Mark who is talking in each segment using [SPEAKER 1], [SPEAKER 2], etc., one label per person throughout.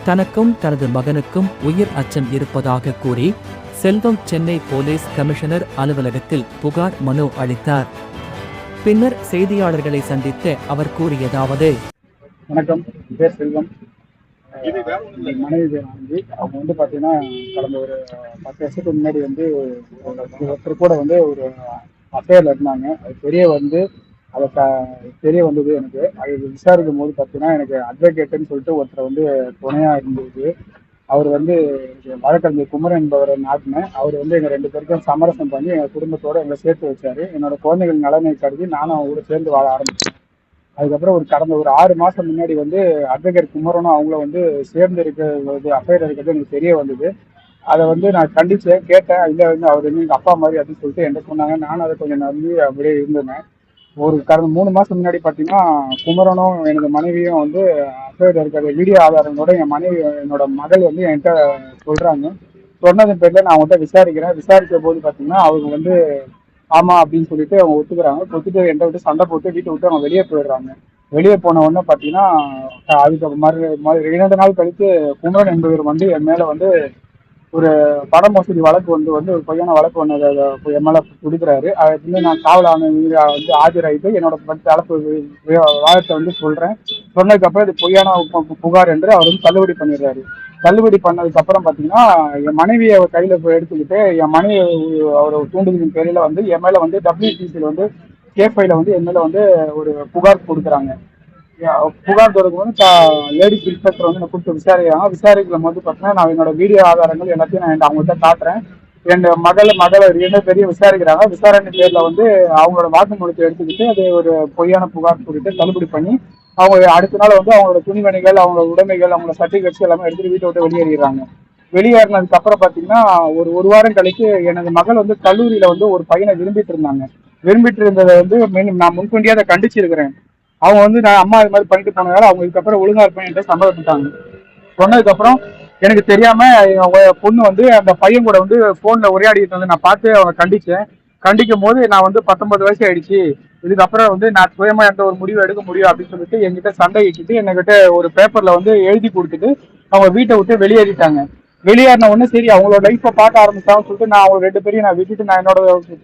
[SPEAKER 1] தனக்கும் தனது மகனுக்கும் உயிர் அச்சம் இருப்பதாக கூறி செல்வம் சென்னை போலீஸ் கமிஷனர் அலுவலகத்தில் புகார் மனு அளித்தார். பின்னர் செய்தியாளர்களை சந்தித்த அவர் கூறியதாவது:
[SPEAKER 2] வணக்கம், பேர் செல்வம். மனைவி பேர் ஆனந்தி. அவங்க பாத்தீங்கன்னா கடந்த ஒரு 10 வருஷத்துக்கு முன்னாடி ஒருத்தர் கூட ஒரு அஃபேர்ல இருந்தாங்க. அது தெரிய வந்தது. எனக்கு அது விசாரிக்கும் போது பாத்தீங்கன்னா எனக்கு அட்வொகேட்னு சொல்லிட்டு ஒருத்தர் துணையா இருந்தது. அவர் வழக்கறிஞர் குமரன் என்பவரை நாட்டினேன். அவர் எங்க 2 பேருக்கும் சமரசம் பண்ணி எங்க குடும்பத்தோட எங்களை சேர்த்து வச்சாரு. என்னோட குழந்தைகள் நலனை கருதி நானும் அவரோட சேர்ந்து வாழ ஆரம்பிச்சேன். அதுக்கப்புறம் கடந்த ஒரு 6 மாசம் முன்னாடி அட்வொகேட் குமரனும் அவங்கள சேர்ந்து இருக்கிறது அஃபேர் இருக்கிறது எனக்கு தெரிய வந்தது. அதை நான் கண்டிச்சேன், கேட்டேன். இல்லை அவர் எங்க அப்பா மாதிரி அப்படின்னு சொல்லிட்டு என்ன சொன்னாங்க. நானும் அதை கொஞ்சம் நம்பி அப்படியே இருந்தேன். கடந்த 3 மாசம் முன்னாடி பார்த்தீங்கன்னா குமரனும் எனது மனைவியும் அஃபேர் இருக்கிற வீடியோ ஆதாரங்களோட என்னோட மகள் என்கிட்ட சொல்றாங்க. சொன்னதன் பேர்ல நான் அவங்ககிட்ட விசாரிக்கிறேன். விசாரிக்க போது பார்த்தீங்கன்னா அவங்க ஆமா அப்படின்னு சொல்லிட்டு அவங்க ஒத்துக்கிறாங்க. ஒத்துட்டு என்கிட்ட விட்டு சண்டை போட்டு வீட்டை விட்டு அவங்க வெளியே போயிடுறாங்க. வெளியே போன உடனே பார்த்தீங்கன்னா அதுக்கு 2 நாள் கழித்து குமரன் என்பவர் என் மேல ஒரு பண மோசடி வழக்கு ஒரு பொய்யான வழக்கு என் மேல கொடுக்குறாரு. அது நான் காவல் ஆணையம் ஆஜராயிட்டு என்னோட தரப்பு வாதத்தை சொல்றேன். சொன்னதுக்கு அப்புறம் இது பொய்யான புகார் என்று அவர் தள்ளுபடி பண்ணிடுறாரு. தள்ளுபடி பண்ணதுக்கு அப்புறம் பாத்தீங்கன்னா என் மனைவியை கையில எடுத்துக்கிட்டு என் மனைவி அவரோட தூண்டுதலின் பேரில என் மேல WTC கேஃபைல என் மேல ஒரு புகார் கொடுக்குறாங்க. புகார் தொடர்பு லேடிஸ் இன்ஸ்பெக்டர் என்னை கூப்பிட்டு விசாரிக்கிறாங்க. விசாரிக்கும் போது பார்த்தீங்கன்னா நான் என்னோட வீடியோ ஆதாரங்கள் எல்லாத்தையும் நான் அவங்கள்ட்ட காட்டுறேன். என் மகளை 2 பேரையும் விசாரிக்கிறாங்க. விசாரணை பேர்ல அவங்களோட வாக்குமூலத்தை எடுத்துக்கிட்டு அது ஒரு பொய்யான புகார் சொல்லிட்டு தள்ளுபடி பண்ணி அவங்க அடுத்த நாள் அவங்களோட துணிமணிகள், அவங்களோட உடைமைகள், அவங்களோட சர்டிபிகேட்ஸ் எல்லாமே எடுத்துட்டு வீட்டை விட்டு வெளியேறாங்க. வெளியேறினதுக்கு அப்புறம் பாத்தீங்கன்னா ஒரு வாரம் கழிச்சு எனது மகள் கல்லூரியில ஒரு பையனை விரும்பிட்டு இருந்தாங்க. விரும்பிட்டு இருந்ததை நான் முன்கூட்டியே அதை கண்டிச்சிருக்கிறேன். அவங்க நான் அம்மா இது மாதிரி பண்ணிட்டு போனதால அவங்க இதுக்கப்புறம் ஒழுங்கா இருப்பேன் சம்மதப்பட்டாங்க. சொன்னதுக்கு அப்புறம் எனக்கு தெரியாம பொண்ணு அந்த பையன் கூட போன்ல உரையாடிட்டு நான் பார்த்து அவங்க கண்டிச்சேன். கண்டிக்கும் போது நான் 19 வயசு ஆயிடுச்சு, இதுக்கப்புறம் நான் சுயமா எந்த ஒரு முடிவு எடுக்க முடியும் அப்படின்னு சொல்லிட்டு என்கிட்ட சண்டை இட்டுட்டு என்கிட்ட ஒரு பேப்பர்ல எழுதி கொடுத்துட்டு அவங்க வீட்டை விட்டு வெளியேறிட்டாங்க. வெளியேறின உடனே சரி அவங்களோட லைஃப்பை பார்க்க ஆரம்பிச்சான்னு சொல்லிட்டு நான் அவங்க 2 பேரையும் நான் விட்டுட்டு நான் என்னோட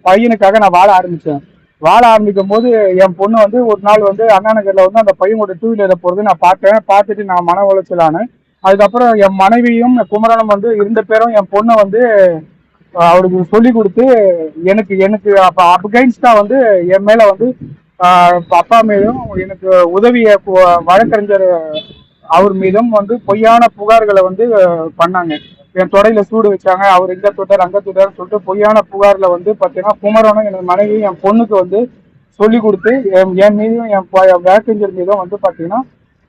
[SPEAKER 2] பையனுக்காக நான் வாழ ஆரம்பிச்சேன். வாழ ஆரம்பிக்கும் போது என் பொண்ணு ஒரு நாள் அண்ணா நகர்ல அந்த பையனோட 2 வீலரை போறது நான் பார்த்தேன். பார்த்துட்டு நான் மன உளைச்சலானேன். அதுக்கப்புறம் என் மனைவியும் குமரனும் 2 பேரும் என் பொண்ணை அவருக்கு சொல்லி கொடுத்து எனக்கு அகைன்ஸ்டா என் மேல அப்பா மீதும் எனக்கு உதவிய வழக்கறிஞர் அவர் மீதும் பொய்யான புகார்களை பண்ணாங்க. என் தொடையில சூடு வச்சாங்க, அவர் இங்க தொட்டார் அங்க தொட்டாருன்னு சொல்லிட்டு பொய்யான புகார்ல பாத்தீங்கன்னா குமரனும் எனது மனைவியும் என் பொண்ணுக்கு சொல்லி கொடுத்து என் மீதும் என் வழக்கறிஞர் மீதும் பாத்தீங்கன்னா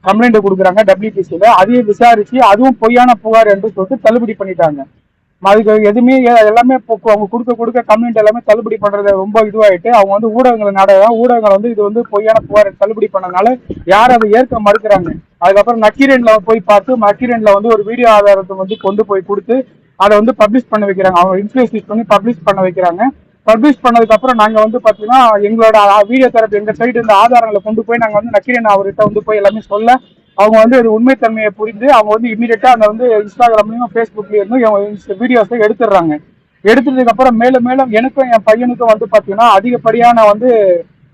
[SPEAKER 2] கம்ப்ளைண்ட் கொடுக்குறாங்க WTCல. அதையும் விசாரிச்சு அதுவும் பொய்யான புகார் என்று சொல்லிட்டு தள்ளுபடி பண்ணிட்டாங்க. அதுக்கு எதுவுமே எல்லாமே அவங்க கொடுக்க கம்ப்ளைண்ட் எல்லாமே தள்ளுபடி பண்றது ரொம்ப இதுவாயிட்டு அவங்க ஊடகங்களை நாடகம் ஊடகங்கள் இது பொய்யான புகார் தள்ளுபடி பண்ணதுனால யாரும் அதை ஏற்க மறுக்கிறாங்க. அதுக்கப்புறம் நக்கீரன்ல போய் பார்த்து நக்கீரன்ல ஒரு வீடியோ ஆதாரத்தை கொண்டு போய் கொடுத்து அதை பப்ளிஷ் பண்ண வைக்கிறாங்க. அவங்க இன்ஃபுளுன்ஸ் பண்ணி பப்ளிஷ் பண்ண வைக்கிறாங்க. பப்ளிஷ் பண்ணதுக்கு அப்புறம் நாங்க பாத்தீங்கன்னா எங்களோட வீடியோ தெரப்பி எங்க சைடு இந்த ஆதாரங்களை கொண்டு போய் நாங்க நக்கீரன் அவர்கிட்ட போய் எல்லாமே சொல்ல அவங்க அது உண்மைத்தன்மையை புரிந்து அவங்க இமீடியட்டா அந்த இன்ஸ்டாகிராம்லயும் ஃபேஸ்புக்லயும் வீடியோஸை எடுத்துடுறாங்க. எடுத்ததுக்கு அப்புறம் மேலும் மேலும் எனக்கும் என் பையனுக்கும் பாத்தீங்கன்னா அதிகப்படியான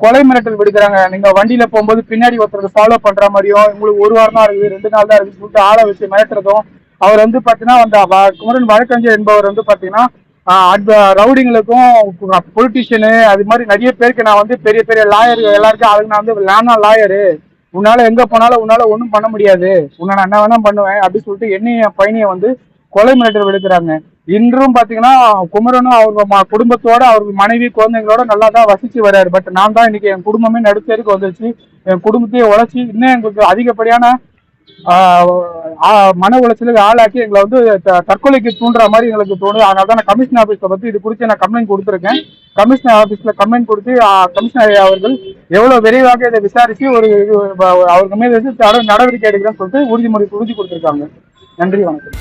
[SPEAKER 2] கொலை மிரட்டல் விடுக்கிறாங்க. நீங்க வண்டியில போகும்போது பின்னாடி ஒருத்தருக்கு ஃபாலோ பண்ற மாதிரியும், உங்களுக்கு 1 வாரம் தான் இருக்குது 2 நாள் தான் இருக்குன்னு சொல்லிட்டு ஆளை வச்சு மிரட்டுறதும். அவர் பாத்தீங்கன்னா குமரன் வழக்கறிஞர் என்பவர் பாத்தீங்கன்னா ரவுடிங்களுக்கும் பொலிட்டிஷியனு அது மாதிரி நிறைய பேருக்கு நான் பெரிய பெரிய லாயர் எல்லாருக்கும் அதுக்கு நான் லாயரு, உன்னால எங்க போனாலும் உன்னால ஒன்றும் பண்ண முடியாது, உன்னை நான் என்ன வேணா பண்ணுவேன் அப்படின்னு சொல்லிட்டு என்னையும் என் பையனைய கொலை மிரட்டல் விடுக்கிறாங்க. இன்றும் பாத்தீங்கன்னா குமரனும் அவங்க குடும்பத்தோட அவர் மனைவி குழந்தைங்களோட நல்லா தான் வசிச்சு வர்றாரு. பட் நான் தான் இன்னைக்கு என் குடும்பமே நடுத்தேருக்கு வந்துச்சு. என் குடும்பத்தையே உழைச்சி இன்னும் எங்களுக்கு அதிகப்படியான மன உளைச்சலுக்கு ஆளாக்கி எங்களை தற்கொலைக்கு தூண்டுற மாதிரி எங்களுக்கு தோணுது. அதனால தான் நான் கமிஷனர் ஆஃபீஸில் பற்றி இது குறித்து நான் கம்ப்ளைண்ட் கொடுத்துருக்கேன். கமிஷனர் ஆஃபீஸில் கம்ப்ளைண்ட் கொடுத்து கமிஷனர் அவர்கள் எவ்வளோ விரைவாக இதை விசாரித்து அவருக்கு மீது நடவடிக்கை எடுக்கிறேன்னு சொல்லிட்டு உறுதி கொடுத்துருக்காங்க. நன்றி, வணக்கம்.